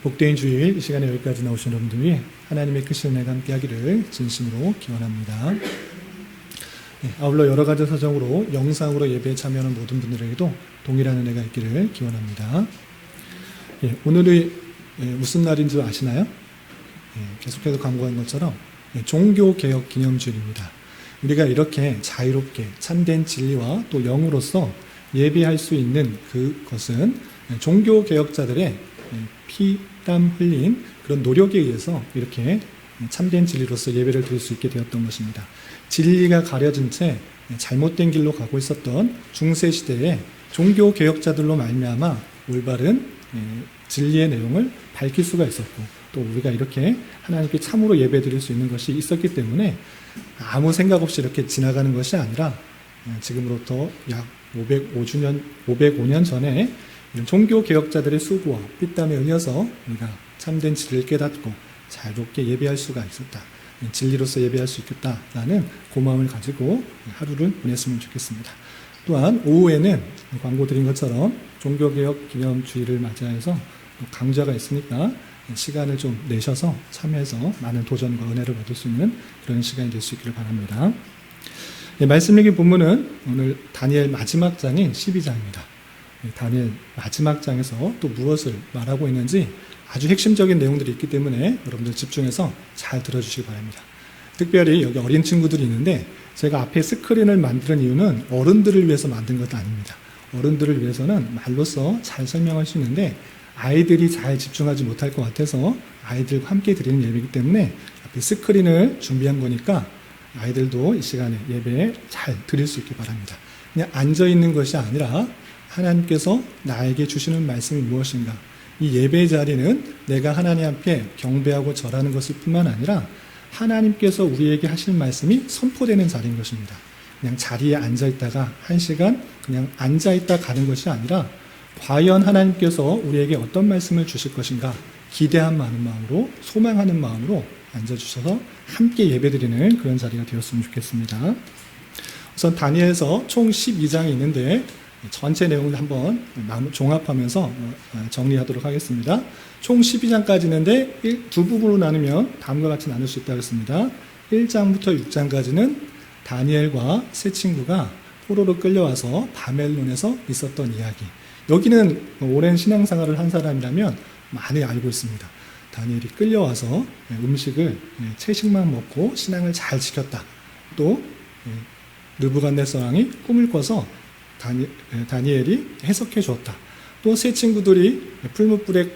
복된 주일 이 시간에 여기까지 나오신 여러분들 위해 하나님의 크신 은혜가 함께 하기를 진심으로 기원합니다. 아울러 여러 가지 사정으로 영상으로 예배에 참여하는 모든 분들에게도 동일한 은혜가 있기를 기원합니다. 오늘이 무슨 날인 줄 아시나요? 계속해서 광고한 것처럼 종교개혁 기념주일입니다. 우리가 이렇게 자유롭게 참된 진리와 또 영으로서 예배할 수 있는 그것은 종교개혁자들의 피땀 흘린 그런 노력에 의해서 이렇게 참된 진리로서 예배를 드릴 수 있게 되었던 것입니다. 진리가 가려진 채 잘못된 길로 가고 있었던 중세시대에 종교개혁자들로 말미암아 올바른 진리의 내용을 밝힐 수가 있었고, 또 우리가 이렇게 하나님께 참으로 예배 드릴 수 있는 것이 있었기 때문에 아무 생각 없이 이렇게 지나가는 것이 아니라 지금으로부터 약 505년 전에 이런 종교개혁자들의 수고와 피땀에 의해서 우리가 참된 진리를 깨닫고 자유롭게 예배할 수가 있었다, 진리로서 예배할 수 있겠다라는 고마움을 가지고 하루를 보냈으면 좋겠습니다. 또한 오후에는 광고 드린 것처럼 종교개혁 기념주의를 맞이해서 강좌가 있으니까 시간을 좀 내셔서 참여해서 많은 도전과 은혜를 받을 수 있는 그런 시간이 될 수 있기를 바랍니다. 말씀 읽기 본문은 오늘 다니엘 마지막 장인 12장입니다. 다니엘 마지막 장에서 또 무엇을 말하고 있는지 아주 핵심적인 내용들이 있기 때문에 여러분들 집중해서 잘 들어주시기 바랍니다. 특별히 여기 어린 친구들이 있는데 제가 앞에 스크린을 만드는 이유는 어른들을 위해서 만든 것도 아닙니다. 어른들을 위해서는 말로써 잘 설명할 수 있는데 아이들이 잘 집중하지 못할 것 같아서 아이들과 함께 드리는 예배이기 때문에 앞에 스크린을 준비한 거니까 아이들도 이 시간에 예배에 잘 드릴 수 있기 바랍니다. 그냥 앉아있는 것이 아니라 하나님께서 나에게 주시는 말씀이 무엇인가, 이 예배 자리는 내가 하나님 앞에 경배하고 절하는 것일 뿐만 아니라 하나님께서 우리에게 하실 말씀이 선포되는 자리인 것입니다. 그냥 자리에 앉아있다가 1시간 그냥 앉아있다 가는 것이 아니라 과연 하나님께서 우리에게 어떤 말씀을 주실 것인가 기대한 많은 마음으로, 소망하는 마음으로 앉아주셔서 함께 예배드리는 그런 자리가 되었으면 좋겠습니다. 우선 다니엘서 총 12장이 있는데 전체 내용을 한번 종합하면서 정리하도록 하겠습니다. 총 12장까지 있는데 두 부분으로 나누면 다음과 같이 나눌 수 있다고 했습니다. 1장부터 6장까지는 다니엘과 세 친구가 포로로 끌려와서 바벨론에서 있었던 이야기. 여기는 오랜 신앙생활을 한 사람이라면 많이 알고 있습니다. 다니엘이 끌려와서 음식을 채식만 먹고 신앙을 잘 지켰다. 또 느부갓네살 왕이 꿈을 꿔서 다니엘이 해석해 주었다. 또 세 친구들이 풀무불에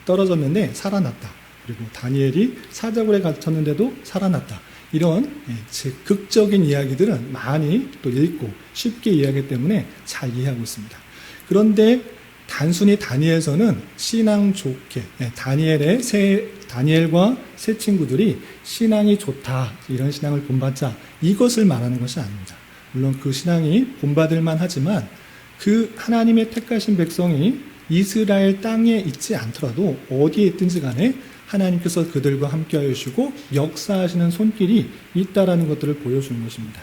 떨어졌는데 살아났다. 그리고 다니엘이 사자굴에 갇혔는데도 살아났다. 이런 극적인 이야기들은 많이 또 읽고 쉽게 이해하기 때문에 잘 이해하고 있습니다. 그런데 단순히 다니엘서는 신앙 좋게, 다니엘과 세 친구들이 신앙이 좋다, 이런 신앙을 본받자, 이것을 말하는 것이 아닙니다. 물론 그 신앙이 본받을만 하지만 그 하나님의 택하신 백성이 이스라엘 땅에 있지 않더라도 어디에 있든지 간에 하나님께서 그들과 함께 하시고 역사하시는 손길이 있다라는 것들을 보여주는 것입니다.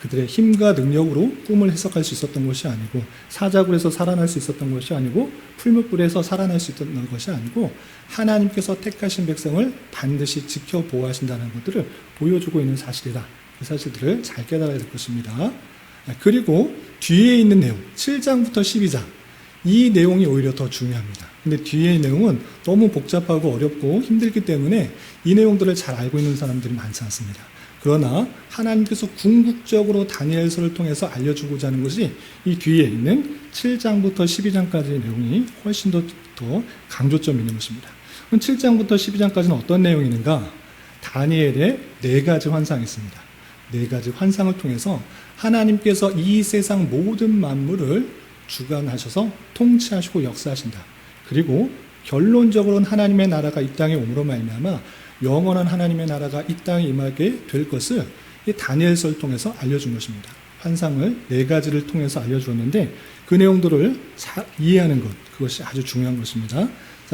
그들의 힘과 능력으로 꿈을 해석할 수 있었던 것이 아니고, 사자굴에서 살아날 수 있었던 것이 아니고, 풀무불에서 살아날 수 있었던 것이 아니고, 하나님께서 택하신 백성을 반드시 지켜 보호하신다는 것들을 보여주고 있는 사실이다. 이 사실들을 잘 깨달아야 될 것입니다. 그리고 뒤에 있는 내용, 7장부터 12장, 이 내용이 오히려 더 중요합니다. 근데 뒤에 내용은 너무 복잡하고 어렵고 힘들기 때문에 이 내용들을 잘 알고 있는 사람들이 많지 않습니다. 그러나 하나님께서 궁극적으로 다니엘서를 통해서 알려주고자 하는 것이 이 뒤에 있는 7장부터 12장까지의 내용이 훨씬 더 강조점이 있는 것입니다. 그럼 7장부터 12장까지는 어떤 내용이 있는가? 다니엘의 4가지 환상이 있습니다. 4가지 환상을 통해서 하나님께서 이 세상 모든 만물을 주관하셔서 통치하시고 역사하신다. 그리고 결론적으로는 하나님의 나라가 이 땅에 옴으로 말미암아 영원한 하나님의 나라가 이 땅에 임하게 될 것을 이 다니엘서를 통해서 알려준 것입니다. 환상을 4가지를 통해서 알려주었는데 그 내용들을 잘 이해하는 것, 그것이 아주 중요한 것입니다.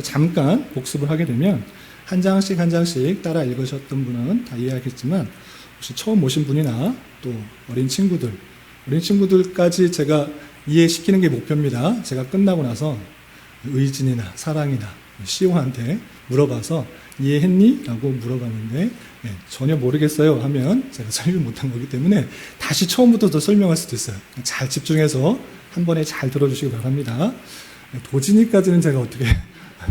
잠깐 복습을 하게 되면 한 장씩 한 장씩 따라 읽으셨던 분은 다 이해하겠지만 혹시 처음 오신 분이나 또 어린 친구들까지 제가 이해시키는 게 목표입니다. 제가 끝나고 나서 의진이나 사랑이나 시오한테 물어봐서 이해했니? 라고 물어봤는데 전혀 모르겠어요 하면 제가 설명 못한 거기 때문에 다시 처음부터 더 설명할 수도 있어요. 잘 집중해서 한 번에 잘 들어주시기 바랍니다. 도진이까지는 제가 어떻게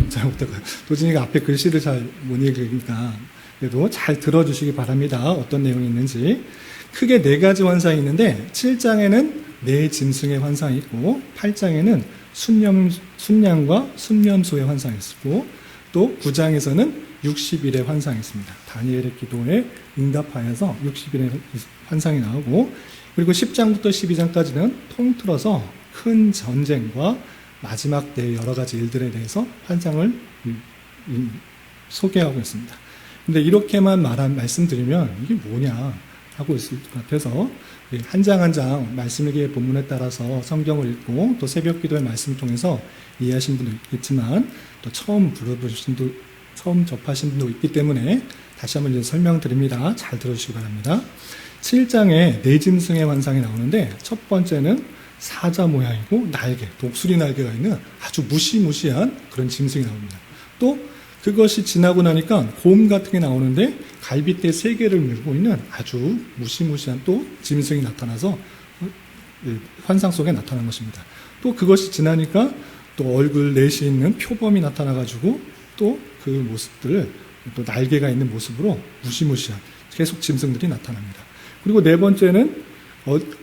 잘 못할까요? 도진이가 앞에 글씨를 잘 못 읽으니까 그래도 잘 들어주시기 바랍니다. 어떤 내용이 있는지. 크게 4가지 환상이 있는데 7장에는 네 짐승의 환상이 있고 8장에는 순양과 순념소의 환상이 있고 또 9장에서는 60일의 환상이 있습니다. 다니엘의 기도에 응답하여서 60일의 환상이 나오고 그리고 10장부터 12장까지는 통틀어서 큰 전쟁과 마지막 때 여러 가지 일들에 대해서 환상을 소개하고 있습니다. 근데 이렇게만 말씀드리면 이게 뭐냐 하고 있을 것 같아서 한 장 한 장 말씀일기의 본문에 따라서 성경을 읽고 또 새벽 기도의 말씀을 통해서 이해하신 분도 있겠지만 또 처음 접하신 분도 있기 때문에 다시 한번 설명드립니다. 잘 들어주시기 바랍니다. 7장에 네 짐승의 환상이 나오는데 첫 번째는 사자 모양이고 날개, 독수리 날개가 있는 아주 무시무시한 그런 짐승이 나옵니다. 또 그것이 지나고 나니까 곰 같은 게 나오는데 갈빗대 3개를 물고 있는 아주 무시무시한 또 짐승이 나타나서 환상 속에 나타난 것입니다. 또 그것이 지나니까 또 얼굴 넷이 있는 표범이 나타나가지고 또 그 모습들을 또 날개가 있는 모습으로 무시무시한 계속 짐승들이 나타납니다. 그리고 네 번째는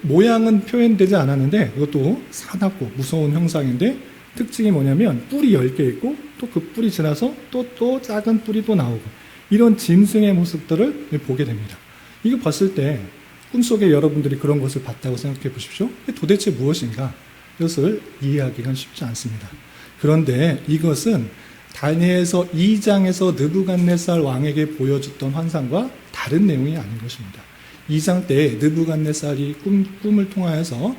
모양은 표현되지 않았는데 이것도 사납고 무서운 형상인데 특징이 뭐냐면 뿔이 10개 있고 또 그 뿔이 지나서 또 작은 뿔이 또 나오고 이런 짐승의 모습들을 보게 됩니다. 이거 봤을 때 꿈속에 여러분들이 그런 것을 봤다고 생각해 보십시오. 도대체 무엇인가? 이것을 이해하기가 쉽지 않습니다. 그런데 이것은 다니엘서 2장에서 느부갓네살 왕에게 보여줬던 환상과 다른 내용이 아닌 것입니다. 2장 때 느부갓네살이 꿈을 통하여서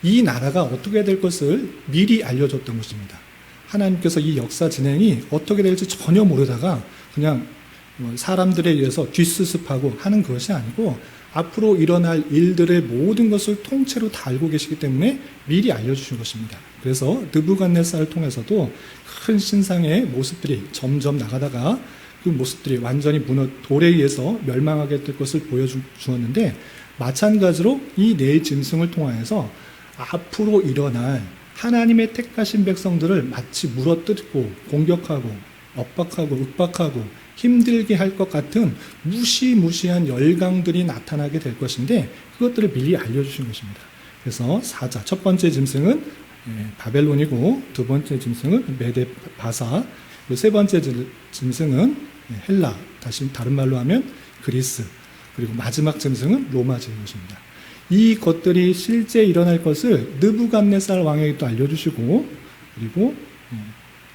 이 나라가 어떻게 될 것을 미리 알려줬던 것입니다. 하나님께서 이 역사 진행이 어떻게 될지 전혀 모르다가 그냥 사람들에 의해서 뒷수습하고 하는 것이 아니고 앞으로 일어날 일들의 모든 것을 통째로 다 알고 계시기 때문에 미리 알려주신 것입니다. 그래서 느부갓네살을 통해서도 큰 신상의 모습들이 점점 나가다가 그 모습들이 완전히 돌에 의해서 멸망하게 될 것을 보여주었는데 마찬가지로 이 네 짐승을 통하여서 앞으로 일어날 하나님의 택하신 백성들을 마치 물어뜯고 공격하고 억박하고 윽박하고 힘들게 할 것 같은 무시무시한 열강들이 나타나게 될 것인데 그것들을 미리 알려주신 것입니다. 그래서 사자, 첫 번째 짐승은 바벨론이고 두 번째 짐승은 메데 바사, 세 번째 짐승은 헬라, 다른 말로 하면 그리스, 그리고 마지막 짐승은 로마제일 것입니다. 이 것들이 실제 일어날 것을 느부갓네살 왕에게 또 알려주시고 그리고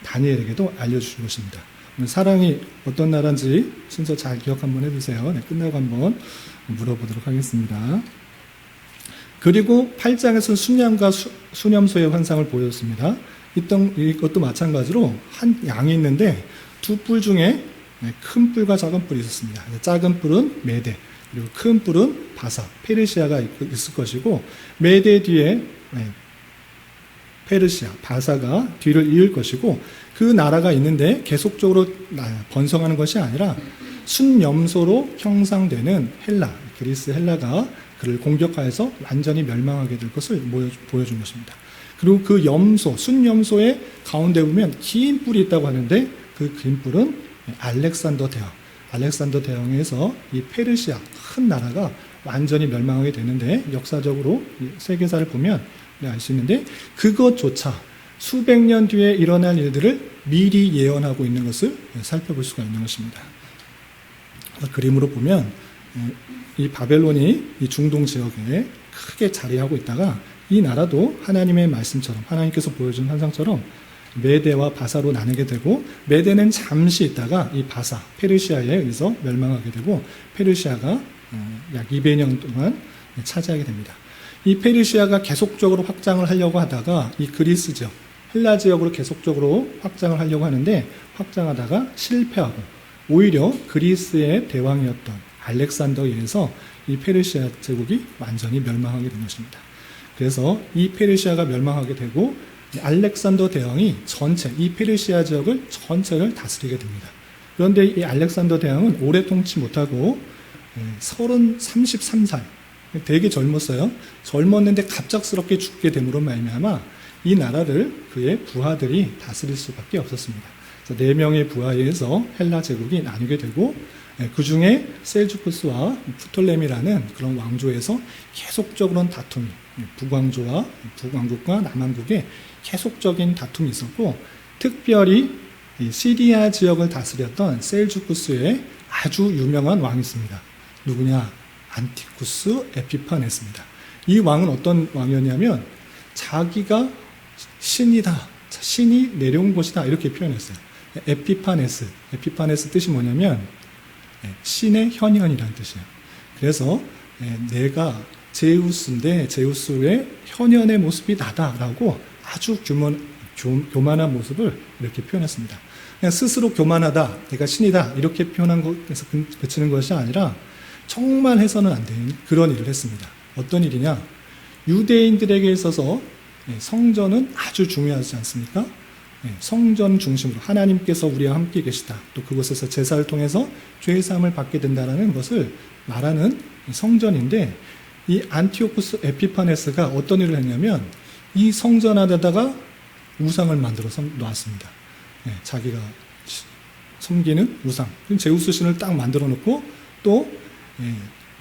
다니엘에게도 알려주신 것입니다. 사랑이 어떤 나라인지 순서 잘 기억 한번 해주세요. 끝나고 한번 물어보도록 하겠습니다. 그리고 8장에서는 순양과 수념소의 환상을 보여줬습니다. 이것도 마찬가지로 한 양이 있는데 두 뿔 중에 큰 뿔과 작은 뿔이 있었습니다. 작은 뿔은 메데, 그리고 큰 뿔은 바사, 페르시아가 있을 것이고 메데 뒤에 페르시아, 바사가 뒤를 이을 것이고 그 나라가 있는데 계속적으로 번성하는 것이 아니라 순염소로 형상되는 헬라, 그리스 헬라가 그를 공격하여서 완전히 멸망하게 될 것을 보여준 것입니다. 그리고 그 순염소의 가운데 보면 긴 뿔이 있다고 하는데 그 긴 뿔은 알렉산더 대왕에서 이 페르시아 큰 나라가 완전히 멸망하게 되는데 역사적으로 세계사를 보면 알 수 있는데 그것조차 수백 년 뒤에 일어날 일들을 미리 예언하고 있는 것을 살펴볼 수가 있는 것입니다. 그림으로 보면 이 바벨론이 이 중동 지역에 크게 자리하고 있다가 이 나라도 하나님의 말씀처럼 하나님께서 보여준 환상처럼 메데와 바사로 나누게 되고 메데는 잠시 있다가 이 바사, 페르시아에 의해서 멸망하게 되고 페르시아가 약 200년 동안 차지하게 됩니다. 이 페르시아가 계속적으로 확장을 하려고 하다가 이 그리스 지역, 헬라 지역으로 계속적으로 확장을 하려고 하는데 확장하다가 실패하고 오히려 그리스의 대왕이었던 알렉산더에 의해서 이 페르시아 제국이 완전히 멸망하게 된 것입니다. 그래서 이 페르시아가 멸망하게 되고 알렉산더 대왕이 전체 이 페르시아 지역을 전체를 다스리게 됩니다. 그런데 이 알렉산더 대왕은 오래 통치 못하고 33살, 되게 젊었어요. 젊었는데 갑작스럽게 죽게 됨으로 말미암아 이 나라를 그의 부하들이 다스릴 수밖에 없었습니다. 그래서 4명의 부하에 의해서 헬라 제국이 나뉘게 되고 그 중에 셀주쿠스와 프톨레미라는 그런 왕조에서 계속적으로 다툼이, 북왕국과 남왕국의 계속적인 다툼이 있었고, 특별히 시리아 지역을 다스렸던 셀주쿠스의 아주 유명한 왕이 있습니다. 누구냐? 안티쿠스 에피파네스입니다. 이 왕은 어떤 왕이었냐면 자기가 신이다, 신이 내려온 곳이다 이렇게 표현했어요. 에피파네스 뜻이 뭐냐면 신의 현현이라는 뜻이에요. 그래서 내가 제우스인데 제우스의 현현의 모습이 나다라고 아주 교만한 모습을 이렇게 표현했습니다. 그냥 스스로 교만하다, 내가 신이다 이렇게 표현한 것에서 그치는 것이 아니라 정말 해서는 안 되는 그런 일을 했습니다. 어떤 일이냐? 유대인들에게 있어서 성전은 아주 중요하지 않습니까? 성전 중심으로 하나님께서 우리와 함께 계시다. 또 그곳에서 제사를 통해서 죄의 사함을 받게 된다는 것을 말하는 성전인데, 이 안티오쿠스 에피파네스가 어떤 일을 했냐면 이 성전 안에다가 우상을 만들어서 놨습니다. 자기가 섬기는 우상, 제우스 신을 딱 만들어 놓고 또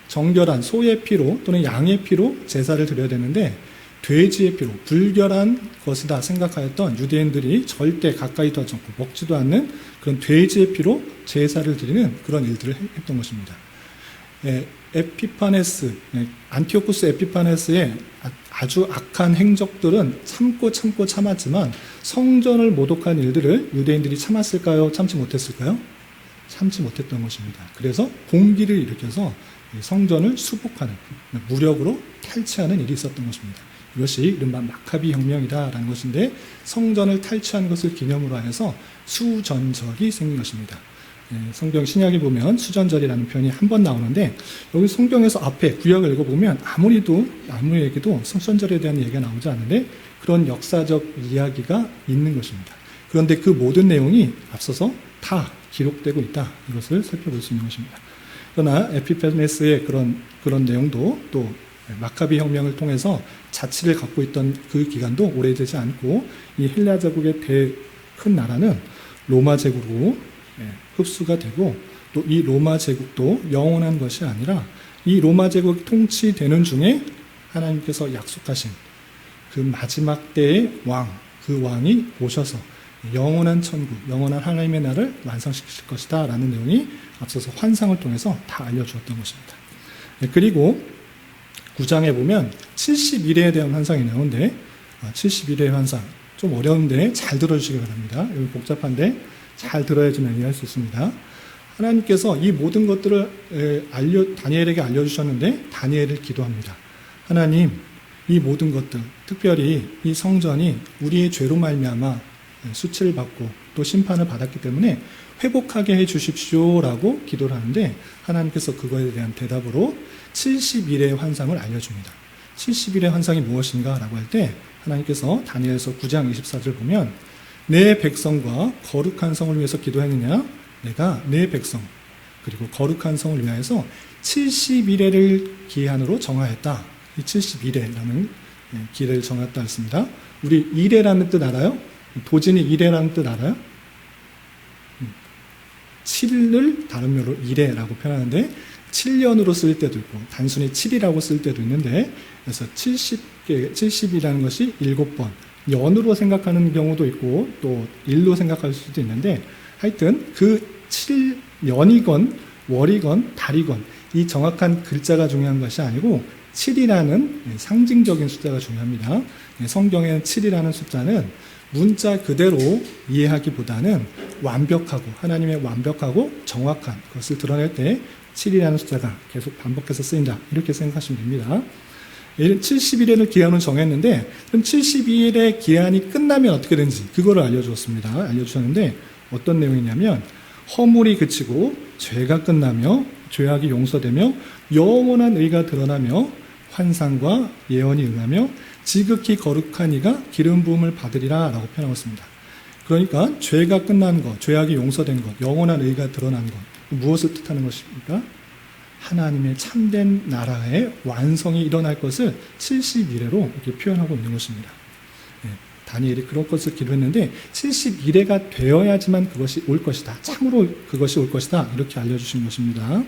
정결한 소의 피로 또는 양의 피로 제사를 드려야 되는데 돼지의 피로, 불결한 것이다 생각하였던 유대인들이 절대 가까이 하지 않고 먹지도 않는 그런 돼지의 피로 제사를 드리는 그런 일들을 했던 것입니다. 안티오쿠스 에피파네스의 아주 악한 행적들은 참고 참았지만 성전을 모독한 일들을 유대인들이 참았을까요? 참지 못했을까요? 참지 못했던 것입니다. 그래서 공기를 일으켜서 성전을 수복하는, 무력으로 탈취하는 일이 있었던 것입니다. 이것이 이른바 마카비 혁명이다라는 것인데, 성전을 탈취한 것을 기념으로 하여서 수전절이 생긴 것입니다. 성경 신약에 보면 수전절이라는 표현이 한 번 나오는데, 여기 성경에서 앞에 구약을 읽어보면 아무리에게도 수전절에 대한 얘기가 나오지 않는데 그런 역사적 이야기가 있는 것입니다. 그런데 그 모든 내용이 앞서서 다 기록되고 있다, 이것을 살펴볼 수 있는 것입니다. 그러나 에피파네스의 그런 내용도 또 마카비 혁명을 통해서 자치를 갖고 있던 그 기간도 오래되지 않고 이 헬라 제국의 큰 나라는 로마 제국으로 흡수가 되고, 또 이 로마 제국도 영원한 것이 아니라 이 로마 제국 통치되는 중에 하나님께서 약속하신 그 마지막 때의 그 왕이 오셔서 영원한 천국, 영원한 하나님의 나라를 완성시킬 것이다 라는 내용이 앞서서 환상을 통해서 다 알려주었던 것입니다. 그리고 9장에 보면 71회에 대한 환상이 나오는데, 71회의 환상 좀 어려운데 잘 들어주시기 바랍니다. 여기 복잡한데 잘 들어야지만 이해할 수 있습니다. 하나님께서 이 모든 것들을 다니엘에게 알려주셨는데 다니엘을 기도합니다. 하나님, 이 모든 것들, 특별히 이 성전이 우리의 죄로 말미암아 수치를 받고 또 심판을 받았기 때문에 회복하게 해 주십시오라고 기도를 하는데, 하나님께서 그거에 대한 대답으로 71회의 환상을 알려줍니다. 71의 환상이 무엇인가 라고 할 때 하나님께서 다니엘서 9장 24절을 보면, 내 백성과 거룩한 성을 위해서 기도했느냐? 내가 내 백성 그리고 거룩한 성을 위하여서 71회를 기한으로 정하였다. 이 71회라는 기회를 정했다 했습니다. 우리 일회라는 뜻 알아요? 도진이 일회라는 뜻 알아요? 7을 다른 묘로 일회라고 표현하는데 7년으로 쓸 때도 있고 단순히 7이라고 쓸 때도 있는데, 그래서 70이라는 것이 7번, 연으로 생각하는 경우도 있고 또 일로 생각할 수도 있는데, 하여튼 그 7년이건 월이건 달이건 이 정확한 글자가 중요한 것이 아니고 7이라는 상징적인 숫자가 중요합니다. 성경에는 7이라는 숫자는 문자 그대로 이해하기보다는 완벽하고 하나님의 완벽하고 정확한 것을 드러낼 때 7이라는 숫자가 계속 반복해서 쓰인다, 이렇게 생각하시면 됩니다. 70일을 기한을 정했는데, 그럼 72일의 기한이 끝나면 어떻게 되는지 그거를 알려주셨는데 어떤 내용이냐면, 허물이 그치고 죄가 끝나며 죄악이 용서되며 영원한 의가 드러나며 환상과 예언이 응하며 지극히 거룩한 이가 기름 부음을 받으리라 라고 표현하고 있습니다. 그러니까 죄가 끝난 것, 죄악이 용서된 것, 영원한 의가 드러난 것, 무엇을 뜻하는 것입니까? 하나님의 참된 나라의 완성이 일어날 것을 70일에로 이렇게 표현하고 있는 것입니다. 다니엘이 그런 것을 기도했는데 71회가 되어야지만 그것이 올 것이다. 참으로 그것이 올 것이다. 이렇게 알려주신 것입니다.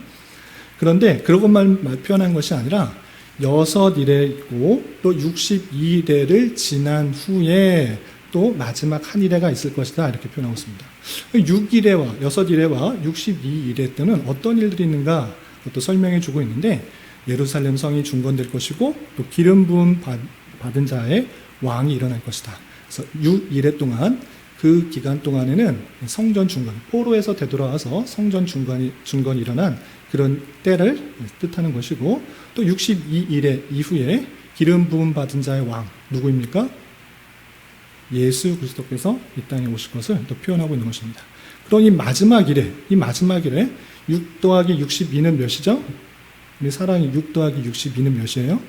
그런데 그것만 표현한 것이 아니라 6일에 있고 또 62일을 지난 후에 또 마지막 한 일회가 있을 것이다. 이렇게 표현하고 있습니다. 6일회와 6일회와 62일회 때는 어떤 일들이 있는가 또 설명해 주고 있는데 예루살렘 성이 중건될 것이고 또 기름 부음 받은 자의 왕이 일어날 것이다. 그래서 6일회 동안 그 기간 동안에는 성전 중건, 포로에서 되돌아와서 성전 중건이 일어난 그런 때를 뜻하는 것이고 또 62일회 이후에 기름 부음 받은 자의 왕 누구입니까? 예수 그리스도께서 이 땅에 오실 것을 또 표현하고 있는 것입니다. 그럼 이 마지막 일에 6 더하기 62는 몇이죠? 우리 사랑이 6 더하기 62는 몇이에요?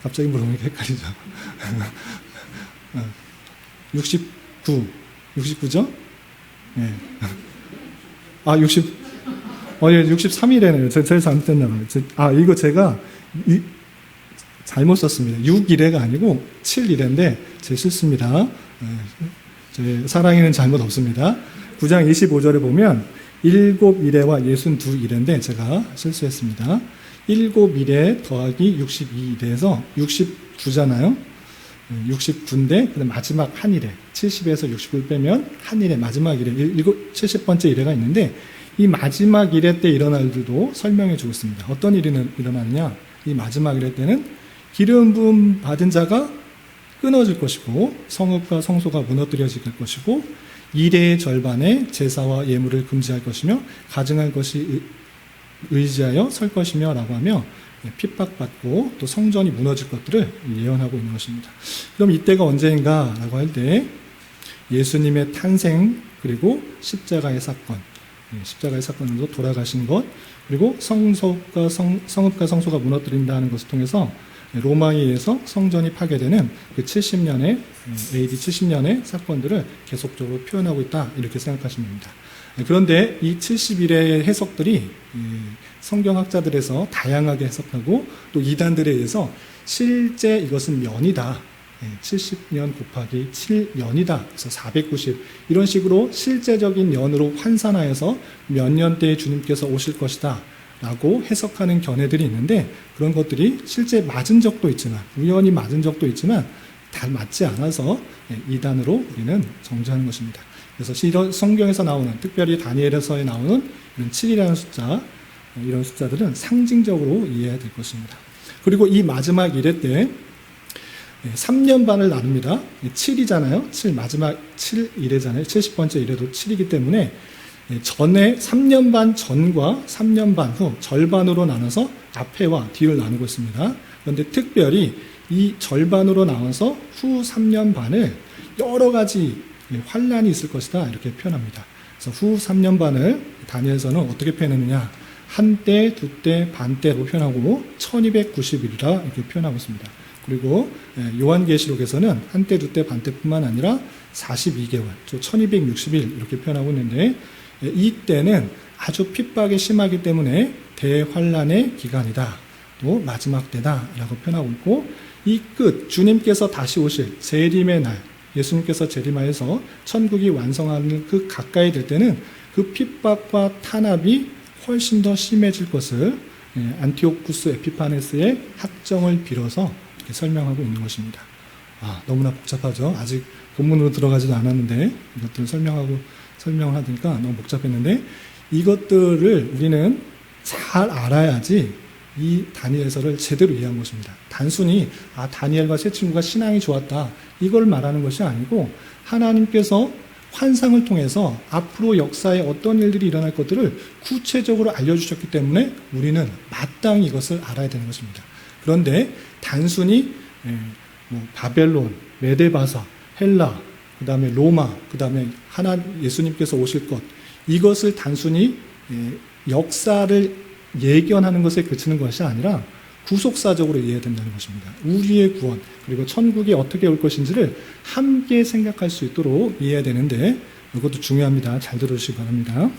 갑자기 물어보니까 헷갈리죠. 69죠? 네. 63일에네요. 제가 잘못했나 봐요. 이거 제가 잘못 썼습니다. 6일회가 아니고 7일회인데 제 실수입니다. 제 사랑에는 잘못 없습니다. 9장 25절에 보면 7일회와 62일회인데 제가 실수했습니다. 7일회 더하기 62일회에서 69잖아요. 69인데 그다음 마지막 한 일회 70에서 69를 빼면 한 일회 마지막 일회 70번째 일회가 있는데 이 마지막 일회 때 일어날 일도 설명해 주고 있습니다. 어떤 일이 일어나느냐? 이 마지막 일회 때는 기름 부음 받은 자가 끊어질 것이고 성읍과 성소가 무너뜨려질 것이고 일회의 절반에 제사와 예물을 금지할 것이며 가증할 것이 의지하여 설 것이며 라고 하며 핍박받고 또 성전이 무너질 것들을 예언하고 있는 것입니다. 그럼 이때가 언제인가 라고 할 때 예수님의 탄생 그리고 십자가의 사건 십자가의 사건으로 돌아가신 것 그리고 성읍과 성소가 무너뜨린다는 것을 통해서 로마에 의해서 성전이 파괴되는 그 70년의 AD 70년의 사건들을 계속적으로 표현하고 있다 이렇게 생각하시면 됩니다. 그런데 이 70일의 해석들이 성경학자들에서 다양하게 해석하고 또 이단들에 의해서 실제 이것은 년이다. 70년 곱하기 7년이다. 그래서 490 이런 식으로 실제적인 년으로 환산하여서 몇 년대에 주님께서 오실 것이다. 라고 해석하는 견해들이 있는데 그런 것들이 실제 맞은 적도 있지만 우연히 맞은 적도 있지만 다 맞지 않아서 이단으로 우리는 정죄하는 것입니다. 그래서 이런 성경에서 나오는 특별히 다니엘에서 나오는 이런 7이라는 숫자 이런 숫자들은 상징적으로 이해해야 될 것입니다. 그리고 이 마지막 일회 때 3년 반을 나눕니다. 7이잖아요. 7 마지막 7일회잖아요. 70번째 일회도 7이기 때문에 전에 3년 반 전과 3년 반 후 절반으로 나눠서 앞에와 뒤를 나누고 있습니다. 그런데 특별히 이 절반으로 나눠서 후 3년 반을 여러 가지 환란이 있을 것이다 이렇게 표현합니다. 그래서 후 3년 반을 다니엘서는 어떻게 표현했느냐 한때, 두때, 반때로 표현하고 1290일이라 이렇게 표현하고 있습니다. 그리고 요한계시록에서는 한때, 두때, 반때뿐만 아니라 42개월, 1260일 이렇게 표현하고 있는데 이때는 아주 핍박이 심하기 때문에 대환란의 기간이다. 또 마지막 때다라고 표현하고 있고 이 끝, 주님께서 다시 오실 재림의 날, 예수님께서 재림하여서 천국이 완성하는 그 가까이 될 때는 그 핍박과 탄압이 훨씬 더 심해질 것을 안티오쿠스 에피파네스의 학정을 빌어서 이렇게 설명하고 있는 것입니다. 너무나 복잡하죠. 아직 본문으로 들어가지도 않았는데 이것들을 설명을 하니까 너무 복잡했는데 이것들을 우리는 잘 알아야지 이 다니엘서를 제대로 이해한 것입니다. 단순히 다니엘과 세 친구가 신앙이 좋았다 이걸 말하는 것이 아니고 하나님께서 환상을 통해서 앞으로 역사에 어떤 일들이 일어날 것들을 구체적으로 알려주셨기 때문에 우리는 마땅히 이것을 알아야 되는 것입니다. 그런데 단순히 바벨론, 메데바사, 헬라, 그 다음에 로마, 그 다음에 예수님께서 오실 것 이것을 단순히 역사를 예견하는 것에 그치는 것이 아니라 구속사적으로 이해해야 된다는 것입니다. 우리의 구원, 그리고 천국이 어떻게 올 것인지를 함께 생각할 수 있도록 이해해야 되는데, 이것도 중요합니다. 잘 들어주시기 바랍니다.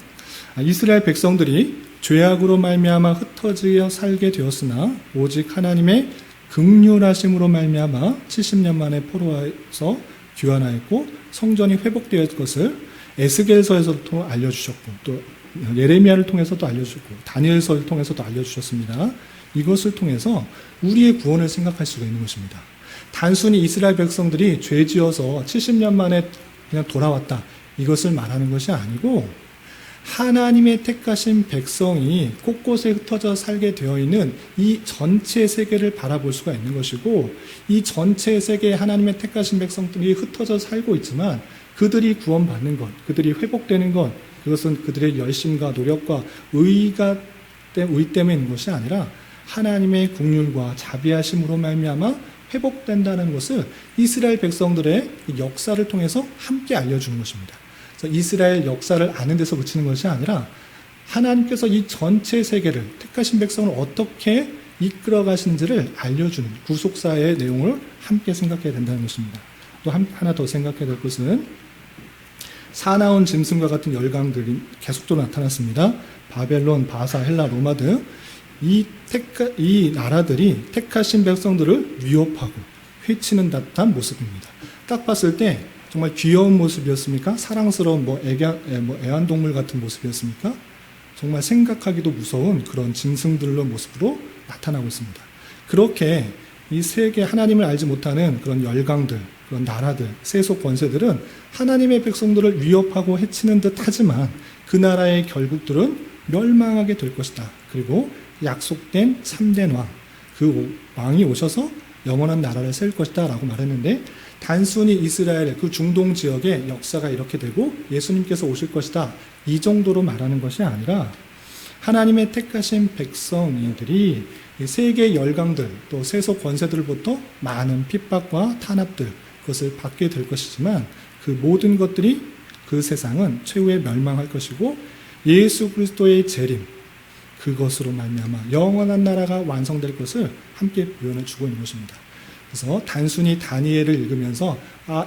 이스라엘 백성들이 죄악으로 말미암아 흩어지어 살게 되었으나 오직 하나님의 긍휼하심으로 말미암아 70년 만에 포로에서 귀환하였고 성전이 회복되었을 것을 에스겔서에서도 알려주셨고, 또 예레미야를 통해서도 알려주셨고, 다니엘서를 통해서도 알려주셨습니다. 이것을 통해서 우리의 구원을 생각할 수가 있는 것입니다. 단순히 이스라엘 백성들이 죄지어서 70년 만에 그냥 돌아왔다, 이것을 말하는 것이 아니고, 하나님의 택하신 백성이 곳곳에 흩어져 살게 되어 있는 이 전체 세계를 바라볼 수가 있는 것이고, 이 전체 세계에 하나님의 택하신 백성들이 흩어져 살고 있지만 그들이 구원받는 것, 그들이 회복되는 것, 그것은 그들의 열심과 노력과 의 때문에 있는 것이 아니라 하나님의 긍휼과 자비하심으로 말미암아 회복된다는 것을 이스라엘 백성들의 역사를 통해서 함께 알려주는 것입니다. 그래서 이스라엘 역사를 아는 데서 그치는 것이 아니라 하나님께서 이 전체 세계를 택하신 백성을 어떻게 이끌어 가시는지를 알려주는 구속사의 내용을 함께 생각해야 된다는 것입니다. 또 하나 더 생각해야 될 것은 사나운 짐승과 같은 열강들이 계속적으로 나타났습니다. 바벨론, 바사, 헬라, 로마 등 이 나라들이 택하신 백성들을 위협하고 해치는 듯한 모습입니다. 딱 봤을 때 정말 귀여운 모습이었습니까? 사랑스러운 애완동물 같은 모습이었습니까? 정말 생각하기도 무서운 그런 짐승들의 모습으로 나타나고 있습니다. 그렇게 이 세계 하나님을 알지 못하는 그런 열강들, 그런 나라들, 세속 권세들은 하나님의 백성들을 위협하고 해치는 듯 하지만 그 나라의 결국들은 멸망하게 될 것이다. 그리고 약속된 참된 왕, 그 왕이 오셔서 영원한 나라를 세울 것이다 라고 말했는데, 단순히 이스라엘 그 중동 지역의 역사가 이렇게 되고 예수님께서 오실 것이다, 이 정도로 말하는 것이 아니라 하나님의 택하신 백성들이 세계 열강들 또 세속 권세들로부터 많은 핍박과 탄압들, 그것을 받게 될 것이지만 그 모든 것들이 그 세상은 최후에 멸망할 것이고 예수 그리스도의 재림, 그것으로 말미암아 영원한 나라가 완성될 것을 함께 표현해 주고 있는 것입니다. 그래서 단순히 다니엘을 읽으면서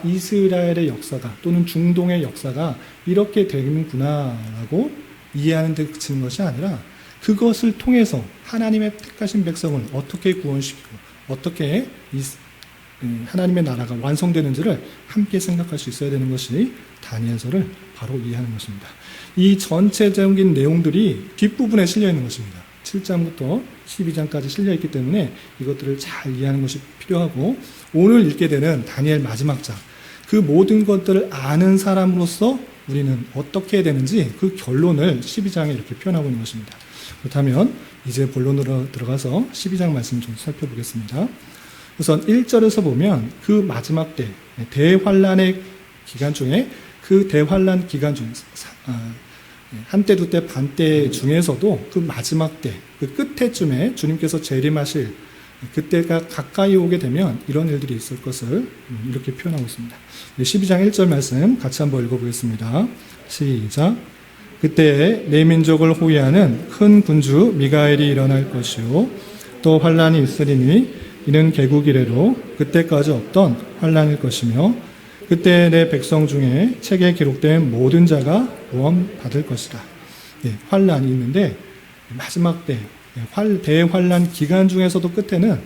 이스라엘의 역사가 또는 중동의 역사가 이렇게 되는구나라고 이해하는 데 그치는 것이 아니라 그것을 통해서 하나님의 택하신 백성을 어떻게 구원시키고 어떻게 하나님의 나라가 완성되는지를 함께 생각할 수 있어야 되는 것이 다니엘서를 바로 이해하는 것입니다. 이 전체적인 내용들이 뒷부분에 실려 있는 것입니다. 7장부터 12장까지 실려 있기 때문에 이것들을 잘 이해하는 것이 필요하고, 오늘 읽게 되는 다니엘 마지막 장, 그 모든 것들을 아는 사람으로서 우리는 어떻게 해야 되는지 그 결론을 12장에 이렇게 표현하고 있는 것입니다. 그렇다면 이제 본론으로 들어가서 12장 말씀 좀 살펴보겠습니다. 우선 1절에서 보면 그 마지막 때 대환란의 기간 중에 그 대환란 기간 중 한때 두때 반때 중에서도 그 마지막 때 그 끝에쯤에 주님께서 재림하실 그때가 가까이 오게 되면 이런 일들이 있을 것을 이렇게 표현하고 있습니다. 12장 1절 말씀 같이 한번 읽어보겠습니다. 시작. 그때 내 민족을 호위하는 큰 군주 미가엘이 일어날 것이요 또 환란이 있으리니 이는 개국 이래로 그때까지 없던 환란일 것이며 그때 내 백성 중에 책에 기록된 모든 자가 구원받을 것이다. 환란이 있는데 마지막 때 대환란 기간 중에서도 끝에는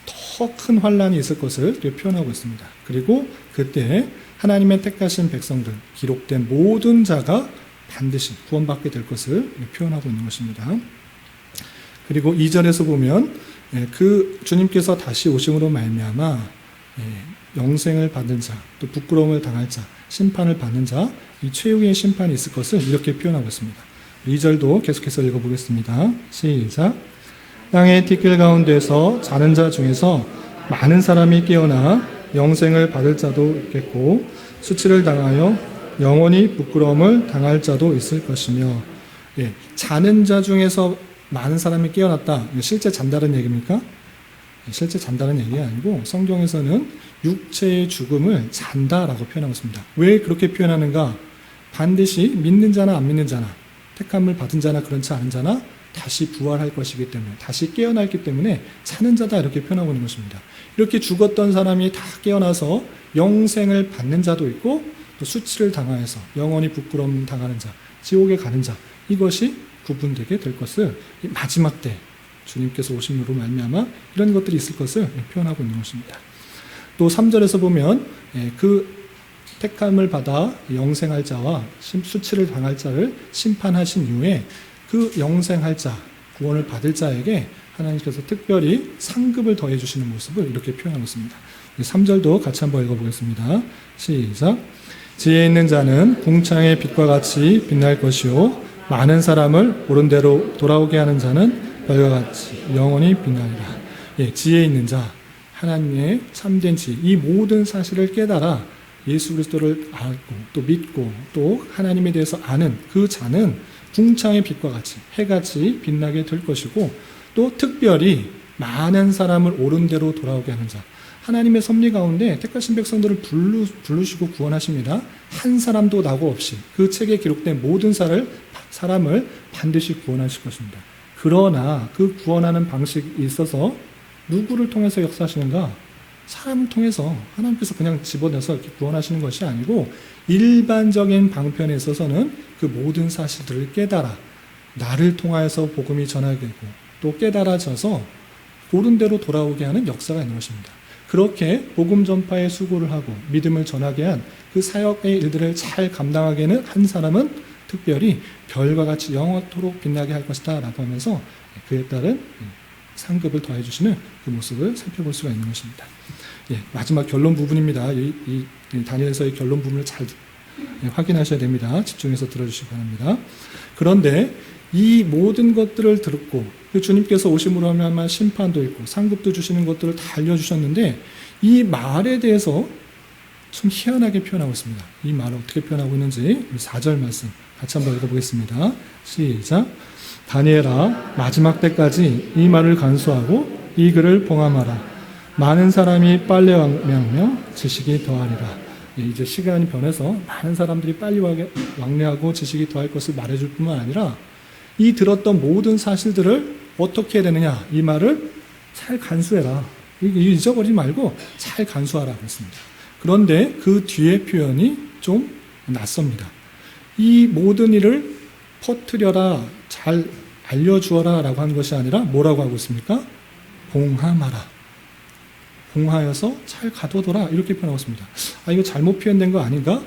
더 큰 환란이 있을 것을 표현하고 있습니다. 그리고 그때 하나님의 택하신 백성들 기록된 모든 자가 반드시 구원받게 될 것을 표현하고 있는 것입니다. 그리고 2절에서 보면 그 주님께서 다시 오심으로 말미암아 영생을 받는 자, 또 부끄러움을 당할 자, 심판을 받는 자, 이 최후의 심판이 있을 것을 이렇게 표현하고 있습니다. 2절도 계속해서 읽어보겠습니다. 시작. 땅의 티끌 가운데서 자는 자 중에서 많은 사람이 깨어나 영생을 받을 자도 있겠고 수치를 당하여 영원히 부끄러움을 당할 자도 있을 것이며, 자는 자 중에서 많은 사람이 깨어났다. 실제 잔다는 얘기입니까? 실제 잔다는 얘기가 아니고 성경에서는 육체의 죽음을 잔다라고 표현하고 있습니다. 왜 그렇게 표현하는가? 반드시 믿는 자나 안 믿는 자나, 택함을 받은 자나 그렇지 않은 자나 다시 부활할 것이기 때문에, 다시 깨어나기 때문에 사는 자다 이렇게 표현하고 있는 것입니다. 이렇게 죽었던 사람이 다 깨어나서 영생을 받는 자도 있고 또 수치를 당하여서 영원히 부끄러움 당하는 자, 지옥에 가는 자, 이것이 구분되게 될 것을 마지막 때 주님께서 오심으로 말미암아 이런 것들이 있을 것을 표현하고 있는 것입니다. 또 3절에서 보면 그 택함을 받아 영생할 자와 수치를 당할 자를 심판하신 이후에 그 영생할 자, 구원을 받을 자에게 하나님께서 특별히 상급을 더해 주시는 모습을 이렇게 표현하고 있습니다. 3절도 같이 한번 읽어보겠습니다. 시작. 지혜 있는 자는 궁창의 빛과 같이 빛날 것이요 많은 사람을 옳은 대로 돌아오게 하는 자는 별과 같이 영원히 빛나리라. 지혜 있는 자, 하나님의 참된 지혜, 이 모든 사실을 깨달아 예수 그리스도를 알고 또 믿고 또 하나님에 대해서 아는 그 자는 궁창의 빛과 같이 해같이 빛나게 될 것이고 또 특별히 많은 사람을 옳은 대로 돌아오게 하는 자, 하나님의 섭리 가운데 택하신 백성들을 부르시고 구원하십니다. 한 사람도 낙오 없이 그 책에 기록된 모든 사람을 반드시 구원하실 것입니다. 그러나 그 구원하는 방식이 있어서 누구를 통해서 역사하시는가? 사람을 통해서 하나님께서 그냥 집어내서 이렇게 구원하시는 것이 아니고 일반적인 방편에 있어서는 그 모든 사실들을 깨달아 나를 통하여서 복음이 전하게 되고 또 깨달아져서 옳은 대로 돌아오게 하는 역사가 있는 것입니다. 그렇게 복음 전파에 수고를 하고 믿음을 전하게 한 그 사역의 일들을 잘 감당하게 한 사람은 특별히 별과 같이 영원토록 빛나게 할 것이다 라고 하면서 그에 따른 상급을 더해 주시는 그 모습을 살펴볼 수가 있는 것입니다. 마지막 결론 부분입니다. 이 다니엘서의 결론 부분을 잘 확인하셔야 됩니다. 집중해서 들어주시기 바랍니다. 그런데 이 모든 것들을 듣고 주님께서 오심으로 하면 심판도 있고 상급도 주시는 것들을 다 알려주셨는데 이 말에 대해서 좀 희한하게 표현하고 있습니다. 이 말을 어떻게 표현하고 있는지 4절 말씀 같이 한번 읽어보겠습니다. 시작. 다니엘아, 마지막 때까지 이 말을 간수하고 이 글을 봉함하라. 많은 사람이 빨리 왕래하며 지식이 더하리라. 이제 시간이 변해서 많은 사람들이 빨리 왕래하고 지식이 더할 것을 말해줄 뿐만 아니라 이 들었던 모든 사실들을 어떻게 해야 되느냐, 이 말을 잘 간수해라. 잊어버리지 말고 잘 간수하라고 했습니다. 그런데 그 뒤에 표현이 좀 낯섭니다. 이 모든 일을 퍼뜨려라, 잘 알려주어라 라고 한 것이 아니라 뭐라고 하고 있습니까? 봉함하라. 봉하여서 잘 가둬둬라 이렇게 표현하고 있습니다. 이거 잘못 표현된 거 아닌가?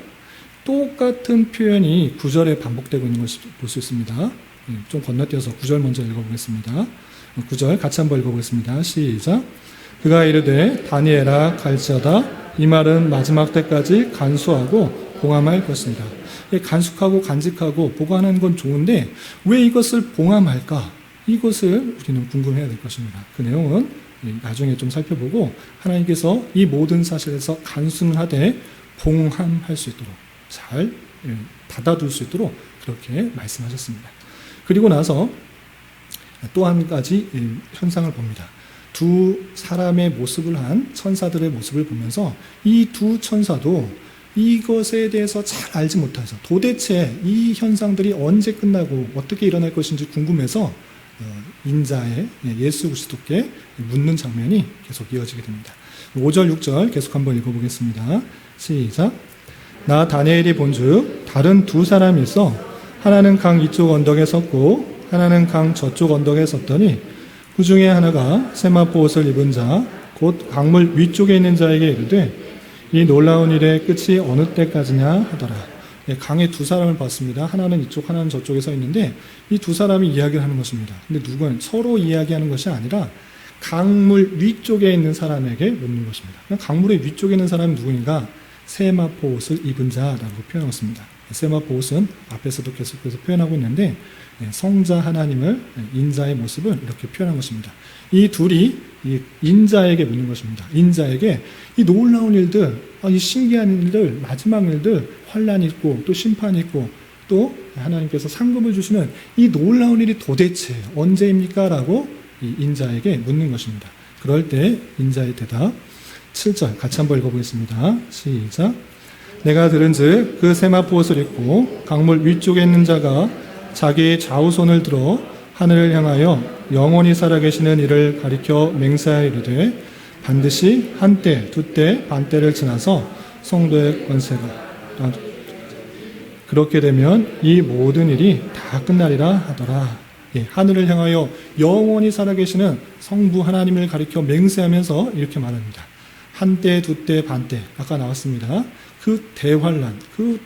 똑같은 표현이 9절에 반복되고 있는 것을 볼 수 있습니다. 좀 건너뛰어서 9절 먼저 읽어보겠습니다. 9절 같이 한번 읽어보겠습니다. 시작. 그가 이르되 다니엘아 갈지어다 이 말은 마지막 때까지 간수하고 봉함할 것입니다. 간숙하고 간직하고 보관하는 건 좋은데 왜 이것을 봉함할까? 이것을 우리는 궁금해야 될 것입니다. 그 내용은 나중에 좀 살펴보고 하나님께서 이 모든 사실에서 간수는 하되 봉함할 수 있도록 잘 닫아둘 수 있도록 그렇게 말씀하셨습니다. 그리고 나서 또 한 가지 현상을 봅니다. 두 사람의 모습을 한 천사들의 모습을 보면서 이 두 천사도 이것에 대해서 잘 알지 못해서 도대체 이 현상들이 언제 끝나고 어떻게 일어날 것인지 궁금해서 인자의 예수 그리스도께 묻는 장면이 계속 이어지게 됩니다. 5절, 6절 계속 한번 읽어보겠습니다. 시작. 나 다니엘이 본즉 다른 두 사람이 있어 하나는 강 이쪽 언덕에 섰고 하나는 강 저쪽 언덕에 섰더니 그 중에 하나가 세마포 옷을 입은 자 곧 강물 위쪽에 있는 자에게 이르되 이 놀라운 일의 끝이 어느 때까지냐 하더라. 강에 두 사람을 봤습니다. 하나는 이쪽, 하나는 저쪽에 서 있는데 이 두 사람이 이야기를 하는 것입니다. 근데 누구는 서로 이야기하는 것이 아니라 강물 위쪽에 있는 사람에게 묻는 것입니다. 강물의 위쪽에 있는 사람은 누구인가? 세마포 옷을 입은 자라고 표현하고 있습니다. 세마포 옷은 앞에서도 계속해서 표현하고 있는데 성자 하나님을 인자의 모습을 이렇게 표현한 것입니다. 이 둘이 이 인자에게 묻는 것입니다. 인자에게 이 놀라운 일들, 이 신기한 일들, 마지막 일들, 환란이 있고 또 심판이 있고 또 하나님께서 상급을 주시는 이 놀라운 일이 도대체 언제입니까? 라고 이 인자에게 묻는 것입니다. 그럴 때 인자의 대답 7절 같이 한번 읽어보겠습니다. 시작. 내가 들은즉 그 세마포 옷을 입고 강물 위쪽에 있는 자가 자기의 좌우손을 들어 하늘을 향하여 영원히 살아계시는 이를 가리켜 맹세하여 이르되 반드시 한때, 두때, 반때를 지나서 성도의 권세가 그렇게 되면 이 모든 일이 다 끝나리라 하더라. 예, 하늘을 향하여 영원히 살아계시는 성부 하나님을 가리켜 맹세하면서 이렇게 말합니다. 한때, 두때, 반때 아까 나왔습니다. 그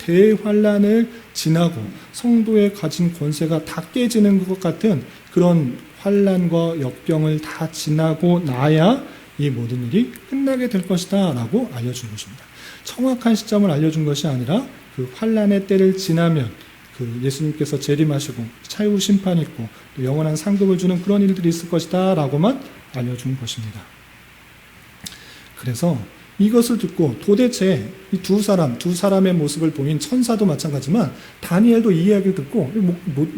대환란을 지나고 성도의 가진 권세가 다 깨지는 것 같은 그런 환란과 역경을 다 지나고 나야 이 모든 일이 끝나게 될 것이다 라고 알려준 것입니다. 정확한 시점을 알려준 것이 아니라 그 환란의 때를 지나면 그 예수님께서 재림하시고 차후 심판이 있고 또 영원한 상급을 주는 그런 일들이 있을 것이다 라고만 알려준 것입니다. 그래서 이것을 듣고 도대체 이 두 사람의 모습을 보인 천사도 마찬가지지만 다니엘도 이 이야기를 듣고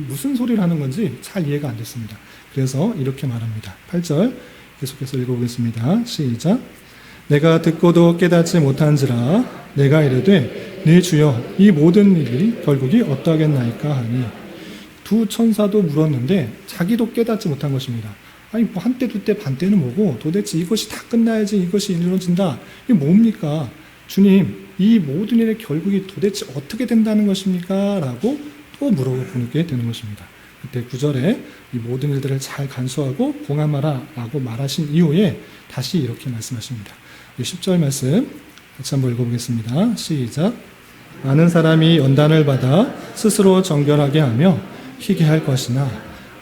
무슨 소리를 하는 건지 잘 이해가 안 됐습니다. 그래서 이렇게 말합니다. 8절 계속해서 읽어보겠습니다. 시작. 내가 듣고도 깨닫지 못한지라 내가 이르되 네 주여 이 모든 일이 결국이 어떠하겠나이까 하니 두 천사도 물었는데 자기도 깨닫지 못한 것입니다. 아니 뭐 한때 두때 반때는 뭐고 도대체 이것이 다 끝나야지 이것이 이루어진다. 이게 뭡니까? 주님 이 모든 일의 결국이 도대체 어떻게 된다는 것입니까? 라고 또 물어보게 되는 것입니다. 그때 9절에 이 모든 일들을 잘 간수하고 봉함하라 라고 말하신 이후에 다시 이렇게 말씀하십니다. 10절 말씀 같이 한번 읽어보겠습니다. 시작. 많은 사람이 연단을 받아 스스로 정결하게 하며 희게 할 것이나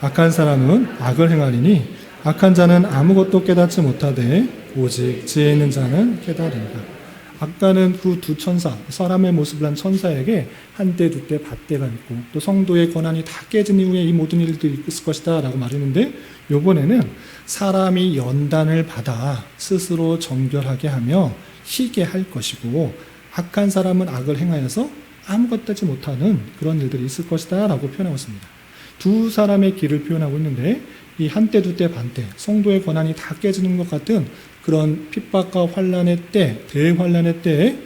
악한 사람은 악을 행하리니 악한 자는 아무것도 깨닫지 못하되 오직 지혜 있는 자는 깨달으리라. 아까는 그 두 천사, 사람의 모습을 한 천사에게 한때, 두때, 밭때가 있고 또 성도의 권한이 다 깨진 이후에 이 모든 일들이 있을 것이다 라고 말했는데 이번에는 사람이 연단을 받아 스스로 정결하게 하며 희게 할 것이고 악한 사람은 악을 행하여서 아무것도 하지 못하는 그런 일들이 있을 것이다 라고 표현하고 있습니다. 두 사람의 길을 표현하고 있는데 이 한때, 두때, 반때, 성도의 권한이 다 깨지는 것 같은 그런 핍박과 환란의 때, 대환란의 때에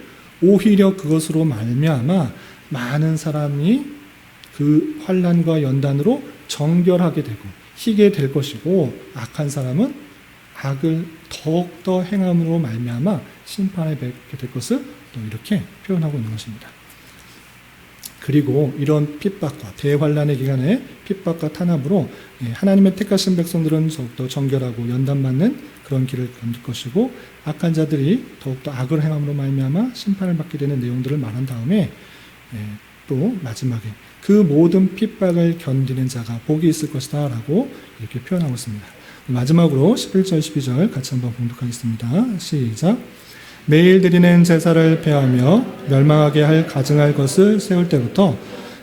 오히려 그것으로 말미암아 많은 사람이 그 환란과 연단으로 정결하게 되고 희게 될 것이고 악한 사람은 악을 더욱더 행함으로 말미암아 심판에 뵙게 될 것을 또 이렇게 표현하고 있는 것입니다. 그리고 이런 핍박과 대환란의 기간에 핍박과 탄압으로 하나님의 택하신 백성들은 더욱더 정결하고 연단받는 그런 길을 건들 것이고 악한 자들이 더욱더 악을 행함으로 말미암아 심판을 받게 되는 내용들을 말한 다음에 또 마지막에 그 모든 핍박을 견디는 자가 복이 있을 것이다 라고 이렇게 표현하고 있습니다. 마지막으로 11절 12절 같이 한번 봉독하겠습니다. 시작. 매일 드리는 제사를 폐하며 멸망하게 할 가증할 것을 세울 때부터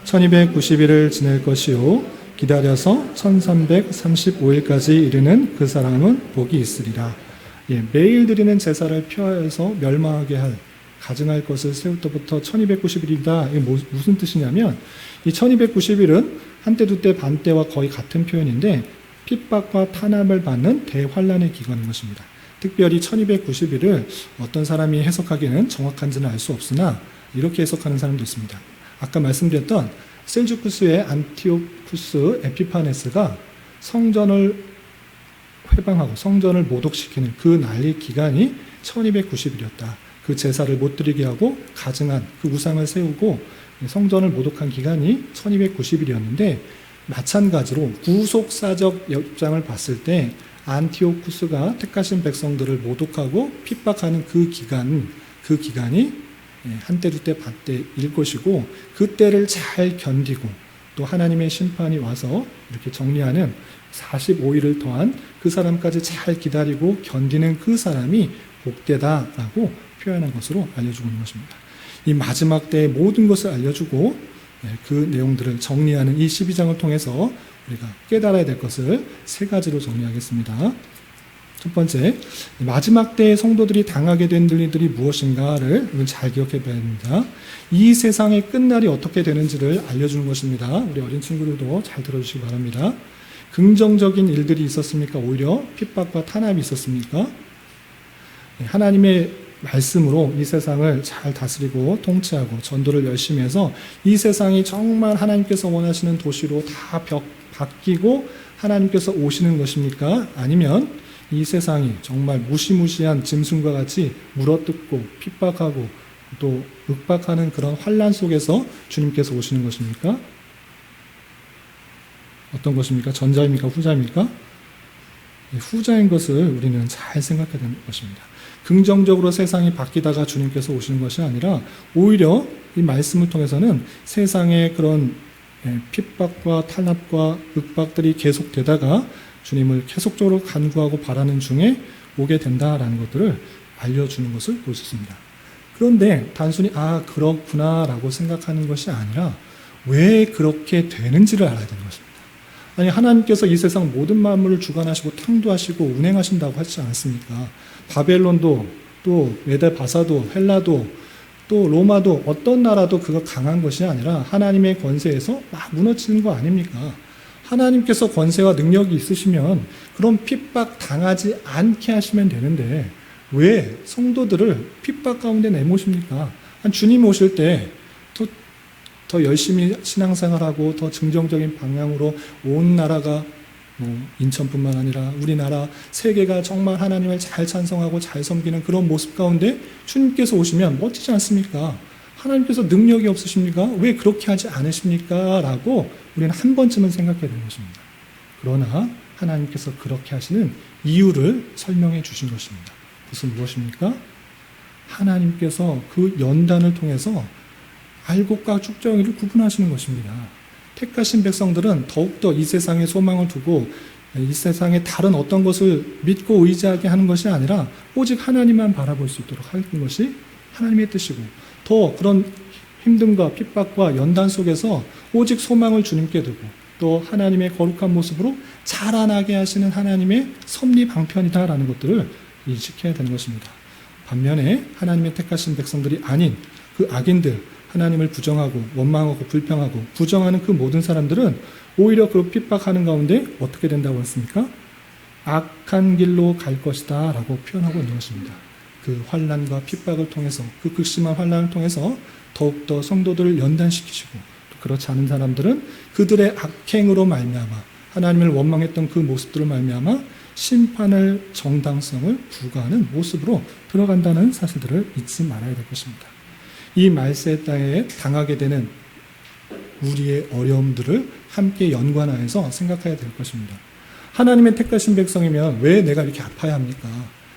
1290일을 지낼 것이요 기다려서 1335일까지 이르는 그 사람은 복이 있으리라. 매일 드리는 제사를 폐하여서 멸망하게 할 가증할 것을 세울 때부터 1290일이다. 이게 무슨 뜻이냐면 이 1290일은 한때 두때 반때와 거의 같은 표현인데 핍박과 탄압을 받는 대환란의 기간인 것입니다. 특별히 1290일을 어떤 사람이 해석하기는 정확한지는 알 수 없으나 이렇게 해석하는 사람도 있습니다. 아까 말씀드렸던 셀주쿠스의 안티오쿠스 에피파네스가 성전을 회방하고 성전을 모독시키는 그 난리 기간이 1290일이었다. 그 제사를 못 드리게 하고 가증한 그 우상을 세우고 성전을 모독한 기간이 1290일이었는데 마찬가지로 구속사적 입장을 봤을 때 안티오쿠스가 택하신 백성들을 모독하고 핍박하는 그 기간이 한때 두때 반때일 것이고 그때를 잘 견디고 또 하나님의 심판이 와서 이렇게 정리하는 45일을 더한 그 사람까지 잘 기다리고 견디는 그 사람이 복되다라고 표현한 것으로 알려주고 있는 것입니다. 이 마지막 때의 모든 것을 알려주고 그 내용들을 정리하는 이 12장을 통해서 우리가 깨달아야 될 것을 세 가지로 정리하겠습니다. 첫 번째, 마지막 때의 성도들이 당하게 된 일들이 무엇인가를 잘 기억해 봐야 합니다. 이 세상의 끝날이 어떻게 되는지를 알려주는 것입니다. 우리 어린 친구들도 잘 들어주시기 바랍니다. 긍정적인 일들이 있었습니까? 오히려 핍박과 탄압이 있었습니까? 하나님의 말씀으로 이 세상을 잘 다스리고 통치하고 전도를 열심히 해서 이 세상이 정말 하나님께서 원하시는 도시로 다 바뀌고 하나님께서 오시는 것입니까? 아니면 이 세상이 정말 무시무시한 짐승과 같이 물어뜯고 핍박하고 또 윽박하는 그런 환란 속에서 주님께서 오시는 것입니까? 어떤 것입니까? 전자입니까? 후자입니까? 후자인 것을 우리는 잘 생각해야 되는 것입니다. 긍정적으로 세상이 바뀌다가 주님께서 오시는 것이 아니라 오히려 이 말씀을 통해서는 세상의 그런 핍박과 탄압과 윽박들이 계속되다가 주님을 계속적으로 간구하고 바라는 중에 오게 된다라는 것들을 알려주는 것을 볼 수 있습니다. 그런데 단순히 그렇구나라고 생각하는 것이 아니라 왜 그렇게 되는지를 알아야 되는 것입니다. 아니, 하나님께서 이 세상 모든 만물을 주관하시고 창조하시고 운행하신다고 하지 않았습니까? 바벨론도 또 메데 바사도 헬라도 또 로마도 어떤 나라도 그가 강한 것이 아니라 하나님의 권세에서 막 무너지는 거 아닙니까? 하나님께서 권세와 능력이 있으시면 그런 핍박 당하지 않게 하시면 되는데 왜 성도들을 핍박 가운데 내모십니까? 주님 오실 때 더 열심히 신앙생활하고 더 긍정적인 방향으로 온 나라가 인천뿐만 아니라 우리나라 세계가 정말 하나님을 잘 찬송하고 잘 섬기는 그런 모습 가운데 주님께서 오시면 멋지지 않습니까? 하나님께서 능력이 없으십니까? 왜 그렇게 하지 않으십니까? 라고 우리는 한 번쯤은 생각해야 되는 것입니다. 그러나 하나님께서 그렇게 하시는 이유를 설명해 주신 것입니다. 그것은 무엇입니까? 하나님께서 그 연단을 통해서 알곡과 쭉정이를 구분하시는 것입니다. 택하신 백성들은 더욱더 이 세상에 소망을 두고 이 세상에 다른 어떤 것을 믿고 의지하게 하는 것이 아니라 오직 하나님만 바라볼 수 있도록 하는 것이 하나님의 뜻이고 더 그런 힘듦과 핍박과 연단 속에서 오직 소망을 주님께 두고 또 하나님의 거룩한 모습으로 자라나게 하시는 하나님의 섭리 방편이다라는 것들을 인식해야 되는 것입니다. 반면에 하나님의 택하신 백성들이 아닌 그 악인들, 하나님을 부정하고 원망하고 불평하고 부정하는 그 모든 사람들은 오히려 그 핍박하는 가운데 어떻게 된다고 했습니까? 악한 길로 갈 것이다 라고 표현하고 있는 것입니다. 그 환난과 핍박을 통해서 그 극심한 환난을 통해서 더욱더 성도들을 연단시키시고 또 그렇지 않은 사람들은 그들의 악행으로 말미암아 하나님을 원망했던 그 모습들을 말미암아 심판을 정당성을 부과하는 모습으로 들어간다는 사실들을 잊지 말아야 될 것입니다. 이 말세의 땅에 당하게 되는 우리의 어려움들을 함께 연관하여서 생각해야 될 것입니다. 하나님의 택하신 백성이면 왜 내가 이렇게 아파야 합니까?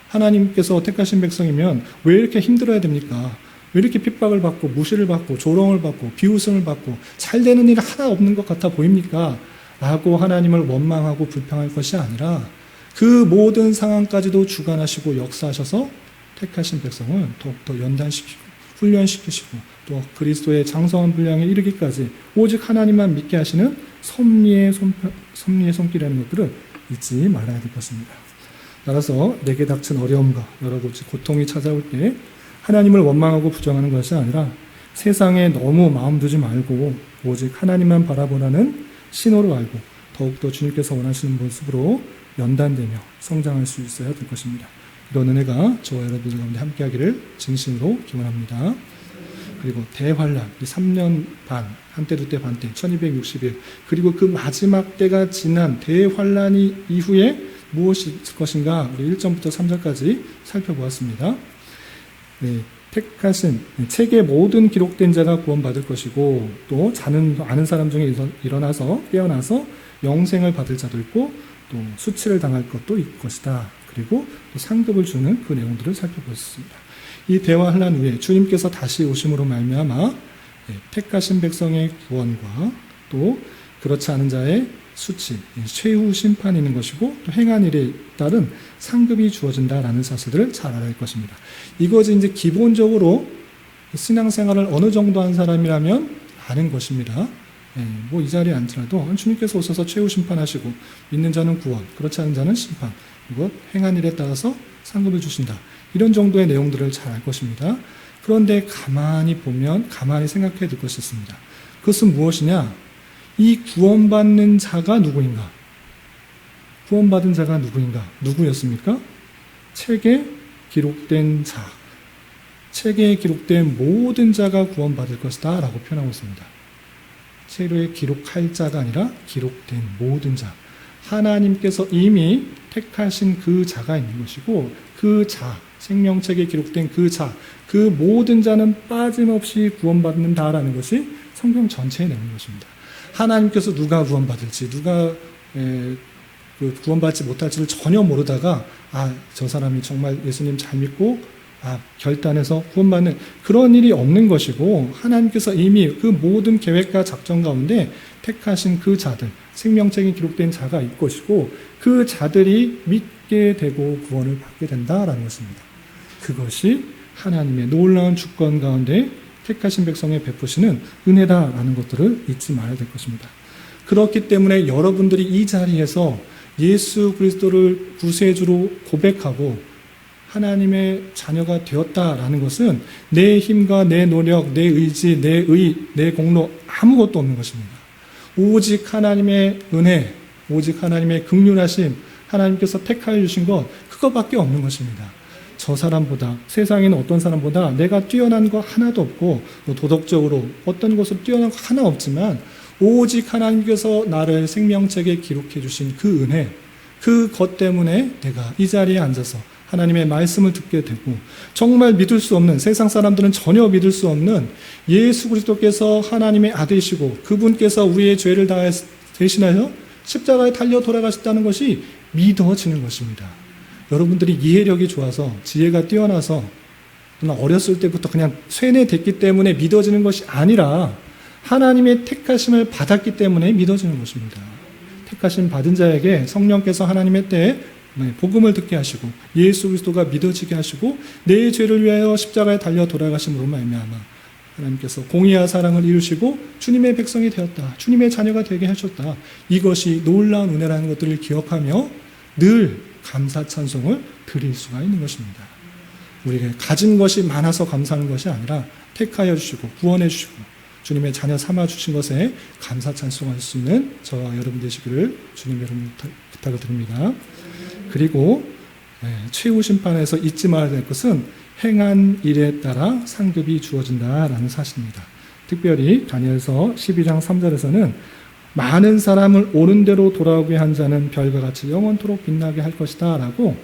하나님께서 택하신 백성이면 왜 이렇게 힘들어야 됩니까? 왜 이렇게 핍박을 받고 무시를 받고 조롱을 받고 비웃음을 받고 잘 되는 일 하나 없는 것 같아 보입니까? 라고 하나님을 원망하고 불평할 것이 아니라 그 모든 상황까지도 주관하시고 역사하셔서 택하신 백성을 더욱더 연단시키고 훈련시키시고 또 그리스도의 장성한 분량에 이르기까지 오직 하나님만 믿게 하시는 섭리의 손길이라는 것들을 잊지 말아야 될 것입니다. 따라서 내게 닥친 어려움과 여러 가지 고통이 찾아올 때 하나님을 원망하고 부정하는 것이 아니라 세상에 너무 마음 두지 말고 오직 하나님만 바라보라는 신호를 알고 더욱더 주님께서 원하시는 모습으로 연단되며 성장할 수 있어야 될 것입니다. 이런 은혜가 저와 여러분들 가운데 함께하기를 진심으로 기원합니다. 그리고 대환란, 3년 반, 한때 두때 반때, 1260일, 그리고 그 마지막 때가 지난 대환란이 이후에 무엇이 있을 것인가, 우리 1절부터 3절까지 살펴보았습니다. 네, 택하신 책의 모든 기록된 자가 구원받을 것이고 또 아는 사람 중에 일어나서 깨어나서 영생을 받을 자도 있고 또 수치를 당할 것도 있을 것이다. 그리고 또 상급을 주는 그 내용들을 살펴보았습니다. 이 대환란 후에 주님께서 다시 오심으로 말미암아 택하신 백성의 구원과 또 그렇지 않은 자의 수치, 최후 심판이 있는 것이고 또 행한 일에 따른 상급이 주어진다라는 사실들을 잘 알아야 할 것입니다. 이것이 이제 기본적으로 신앙생활을 어느 정도 한 사람이라면 아는 것입니다. 뭐 이 자리에 앉더라도 주님께서 오셔서 최후 심판하시고 믿는 자는 구원, 그렇지 않은 자는 심판, 이것 행한 일에 따라서 상급을 주신다. 이런 정도의 내용들을 잘 알 것입니다. 그런데 가만히 보면 가만히 생각해야 될 것이 있습니다. 그것은 무엇이냐? 이 구원받는 자가 누구인가? 구원받은 자가 누구인가? 누구였습니까? 책에 기록된 자. 책에 기록된 모든 자가 구원받을 것이다 라고 표현하고 있습니다. 책에 기록할 자가 아니라 기록된 모든 자. 하나님께서 이미 택하신 그 자가 있는 것이고, 그 자, 생명책에 기록된 그 자, 그 모든 자는 빠짐없이 구원받는다라는 것이 성경 전체의 내용인 것입니다. 하나님께서 누가 구원받을지, 누가 구원받지 못할지를 전혀 모르다가 저 사람이 정말 예수님 잘 믿고 결단해서 구원받는 그런 일이 없는 것이고, 하나님께서 이미 그 모든 계획과 작전 가운데 택하신 그 자들, 생명책에 기록된 자가 있을 것이고, 그 자들이 믿게 되고 구원을 받게 된다라는 것입니다. 그것이 하나님의 놀라운 주권 가운데 택하신 백성에 베푸시는 은혜다라는 것들을 잊지 말아야 될 것입니다. 그렇기 때문에 여러분들이 이 자리에서 예수 그리스도를 구세주로 고백하고 하나님의 자녀가 되었다라는 것은 내 힘과 내 노력, 내 의지, 내 의, 내 공로 아무것도 없는 것입니다. 오직 하나님의 은혜, 오직 하나님의 긍휼하심, 하나님께서 택하여 주신 것, 그것밖에 없는 것입니다. 저 사람보다, 세상에는 어떤 사람보다 내가 뛰어난 거 하나도 없고, 도덕적으로 어떤 것으로 뛰어난 거 하나 없지만, 오직 하나님께서 나를 생명책에 기록해 주신 그 은혜, 그것 때문에 내가 이 자리에 앉아서 하나님의 말씀을 듣게 되고, 정말 믿을 수 없는, 세상 사람들은 전혀 믿을 수 없는 예수 그리스도께서 하나님의 아들이시고 그분께서 우리의 죄를 다 대신하여 십자가에 달려 돌아가셨다는 것이 믿어지는 것입니다. 여러분들이 이해력이 좋아서, 지혜가 뛰어나서, 어렸을 때부터 그냥 쇠뇌됐기 때문에 믿어지는 것이 아니라 하나님의 택하심을 받았기 때문에 믿어지는 것입니다. 택하심 받은 자에게 성령께서 하나님의 때에 복음을 듣게 하시고 예수 그리스도가 믿어지게 하시고 내 죄를 위하여 십자가에 달려 돌아가심으로 말미암아 하나님께서 공의와 사랑을 이루시고 주님의 백성이 되었다, 주님의 자녀가 되게 하셨다. 이것이 놀라운 은혜라는 것들을 기억하며 늘 감사 찬송을 드릴 수가 있는 것입니다. 우리가 가진 것이 많아서 감사하는 것이 아니라 택하여 주시고 구원해 주시고 주님의 자녀 삼아 주신 것에 감사 찬송할 수 있는 저와 여러분 되시기를 주님 여러분 부탁을 드립니다. 그리고 최후 심판에서 잊지 말아야 될 것은 행한 일에 따라 상급이 주어진다라는 사실입니다. 특별히 다니엘서 12장 3절에서는 많은 사람을 옳은 대로 돌아오게 한 자는 별과 같이 영원토록 빛나게 할 것이다 라고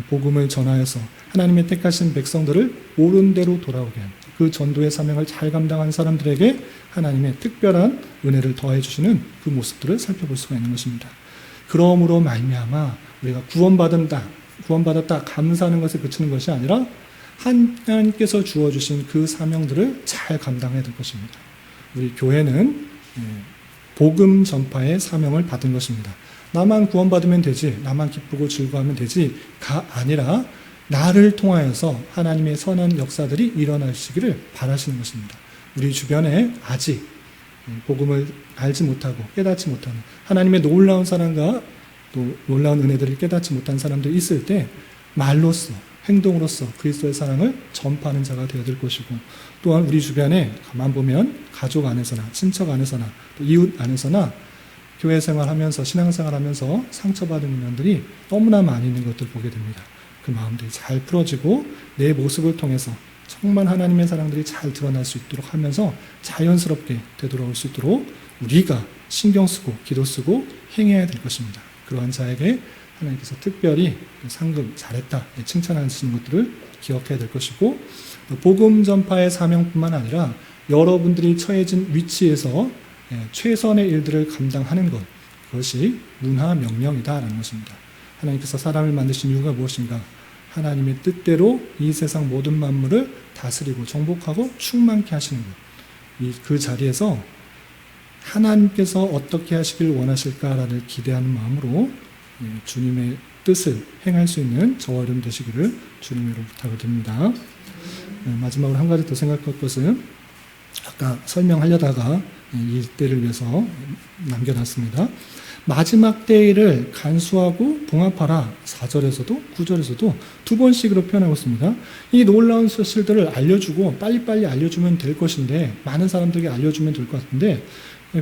복음을 전하여서 하나님의 택하신 백성들을 옳은 대로 돌아오게 한 그 전도의 사명을 잘 감당한 사람들에게 하나님의 특별한 은혜를 더해 주시는 그 모습들을 살펴볼 수가 있는 것입니다. 그러므로 말미암아 우리가 구원받았다 감사하는 것에 그치는 것이 아니라 하나님께서 주어주신 그 사명들을 잘 감당해야 될 것입니다. 우리 교회는 복음 전파의 사명을 받은 것입니다. 나만 구원받으면 되지, 나만 기쁘고 즐거워하면 되지가 아니라 나를 통하여서 하나님의 선한 역사들이 일어나시기를 바라시는 것입니다. 우리 주변에 아직 복음을 알지 못하고 깨닫지 못하는 하나님의 놀라운 사랑과 또 놀라운 은혜들을 깨닫지 못한 사람들이 있을 때 말로써 행동으로써 그리스도의 사랑을 전파하는 자가 되어야 될 것이고, 또한 우리 주변에 가만 보면 가족 안에서나 친척 안에서나 또 이웃 안에서나 교회 생활하면서 신앙생활하면서 상처받은 인연들이 너무나 많이 있는 것들을 보게 됩니다. 그 마음들이 잘 풀어지고 내 모습을 통해서 정말 하나님의 사랑들이 잘 드러날 수 있도록 하면서 자연스럽게 되돌아올 수 있도록 우리가 신경 쓰고 기도 쓰고 행해야 될 것입니다. 그러한 자에게 하나님께서 특별히 상급 잘했다 칭찬하시는 것들을 기억해야 될 것이고, 복음 전파의 사명뿐만 아니라 여러분들이 처해진 위치에서 최선의 일들을 감당하는 것, 그것이 문화 명령이다라는 것입니다. 하나님께서 사람을 만드신 이유가 무엇인가? 하나님의 뜻대로 이 세상 모든 만물을 다스리고 정복하고 충만케 하시는 것. 그 자리에서 하나님께서 어떻게 하시길 원하실까라는 기대하는 마음으로 주님의 뜻을 행할 수 있는 저와 여러분 되시기를 주님으로 부탁을 드립니다. 마지막으로 한 가지 더 생각할 것은 아까 설명하려다가 이 때를 위해서 남겨놨습니다. 마지막 때를 간수하고 봉합하라 4절에서도 9절에서도 두 번씩으로 표현하고 있습니다. 이 놀라운 사실들을 알려주고 빨리빨리 알려주면 될 것인데, 많은 사람들에게 알려주면 될 것 같은데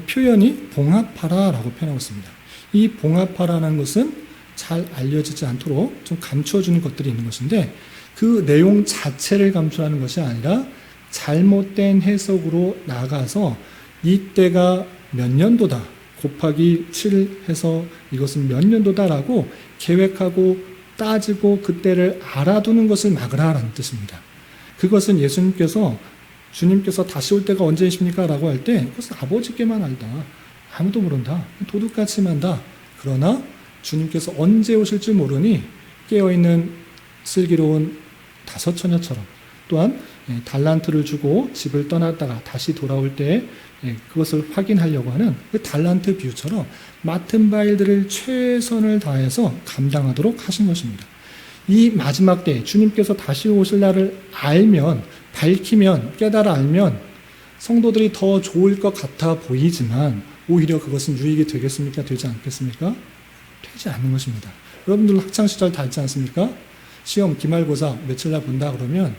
표현이 봉합하라라고 표현하고 있습니다. 이 봉합하라는 것은 잘 알려지지 않도록 좀 감춰주는 것들이 있는 것인데, 그 내용 자체를 감추라는 것이 아니라 잘못된 해석으로 나가서 이때가 몇 년도다, 곱하기 7 해서 이것은 몇 년도다라고 계획하고 따지고 그때를 알아두는 것을 막으라라는 뜻입니다. 그것은 주님께서 다시 올 때가 언제이십니까? 라고 할 때 그것은 아버지께만 알다. 아무도 모른다. 도둑같이 만다. 그러나 주님께서 언제 오실지 모르니 깨어있는 슬기로운 다섯 처녀처럼 또한 달란트를 주고 집을 떠났다가 다시 돌아올 때 그것을 확인하려고 하는 그 달란트 비유처럼 맡은 바 일들을 최선을 다해서 감당하도록 하신 것입니다. 이 마지막 때 주님께서 다시 오실 날을 알면, 밝히면, 깨달아 알면 성도들이 더 좋을 것 같아 보이지만 오히려 그것은 유익이 되겠습니까? 되지 않겠습니까? 되지 않는 것입니다. 여러분들 학창시절 다 있지 않습니까? 시험 기말고사 며칠 날 본다 그러면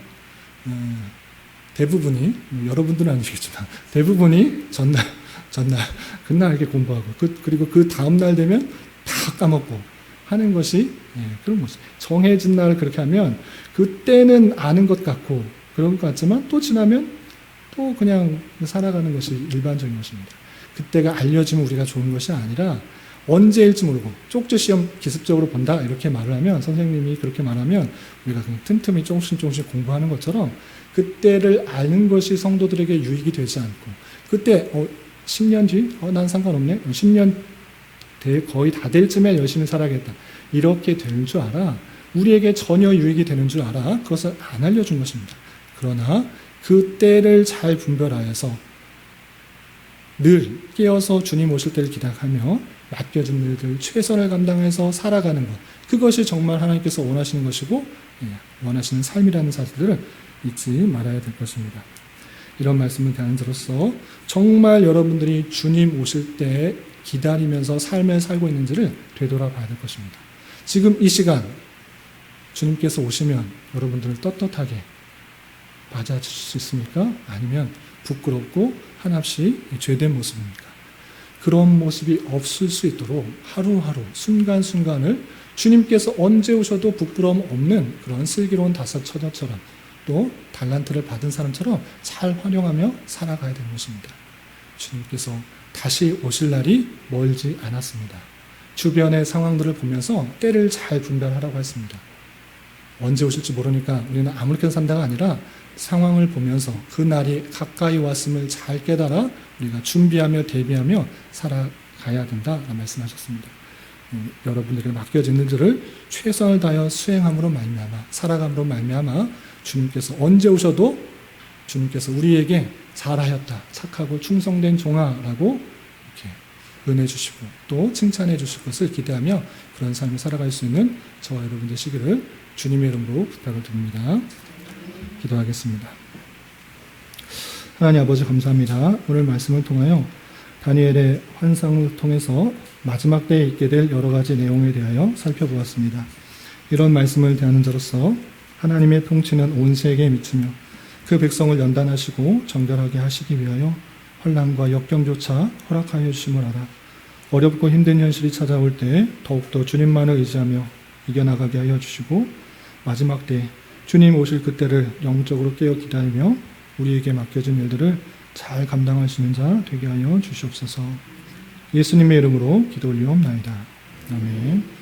대부분이, 여러분들은 아니겠지만 대부분이 전날 그날 이렇게 공부하고 그리고 그 다음날 되면 다 까먹고 하는 것이 그런 모습. 정해진 날 그렇게 하면 그때는 아는 것 같고 그런 것 같지만 또 지나면 또 그냥 살아가는 것이 일반적인 것입니다. 그때가 알려지면 우리가 좋은 것이 아니라 언제일지 모르고 쪽지 시험 기습적으로 본다 이렇게 말을 하면 선생님이 그렇게 말하면 우리가 그냥 틈틈이 조금씩 공부하는 것처럼 그때를 아는 것이 성도들에게 유익이 되지 않고 그때 10년 뒤? 난 상관없네. 10년 거의 다 될 쯤에 열심히 살아야겠다. 이렇게 되는 줄 알아. 우리에게 전혀 유익이 되는 줄 알아. 그것을 안 알려준 것입니다. 그러나 그때를 잘 분별하여서 늘 깨어서 주님 오실 때를 기다하며 맡겨진 일들 최선을 감당해서 살아가는 것. 그것이 정말 하나님께서 원하시는 것이고 원하시는 삶이라는 사실을 잊지 말아야 될 것입니다. 이런 말씀을 대하는 자로서 정말 여러분들이 주님 오실 때 기다리면서 삶을 살고 있는지를 되돌아봐야 될 것입니다. 지금 이 시간 주님께서 오시면 여러분들을 떳떳하게 맞아주실 수 있습니까? 아니면 부끄럽고 한없이 죄된 모습입니까? 그런 모습이 없을 수 있도록 하루하루 순간순간을 주님께서 언제 오셔도 부끄러움 없는 그런 슬기로운 다섯 처녀처럼 또 달란트를 받은 사람처럼 잘 활용하며 살아가야 되는 것입니다. 주님께서 다시 오실 날이 멀지 않았습니다. 주변의 상황들을 보면서 때를 잘 분별하라고 했습니다. 언제 오실지 모르니까 우리는 아무렇게나 산다가 아니라 상황을 보면서 그 날이 가까이 왔음을 잘 깨달아 우리가 준비하며 대비하며 살아가야 된다라는 말씀하셨습니다. 여러분들에게 맡겨진 일들을 최선을 다하여 수행함으로 말미암아 살아감으로 말미암아 주님께서 언제 오셔도 주님께서 우리에게 잘하였다, 착하고 충성된 종아라고 이렇게 은혜 주시고 또 칭찬해 주실 것을 기대하며 그런 삶을 살아갈 수 있는 저와 여러분 되시기를 주님의 이름으로 부탁을 드립니다. 기도하겠습니다. 하나님 아버지 감사합니다. 오늘 말씀을 통하여 다니엘의 환상을 통해서 마지막 때에 있게 될 여러 가지 내용에 대하여 살펴보았습니다. 이런 말씀을 대하는 자로서 하나님의 통치는 온 세계에 미치며 그 백성을 연단하시고 정결하게 하시기 위하여 환난과 역경조차 허락하여 주심을 알아 어렵고 힘든 현실이 찾아올 때 더욱더 주님만을 의지하며 이겨나가게 하여 주시고 마지막 때 주님 오실 그때를 영적으로 깨어 기다리며 우리에게 맡겨진 일들을 잘 감당할 수 있는 자 되게 하여 주시옵소서. 예수님의 이름으로 기도 올리옵나이다. 아멘.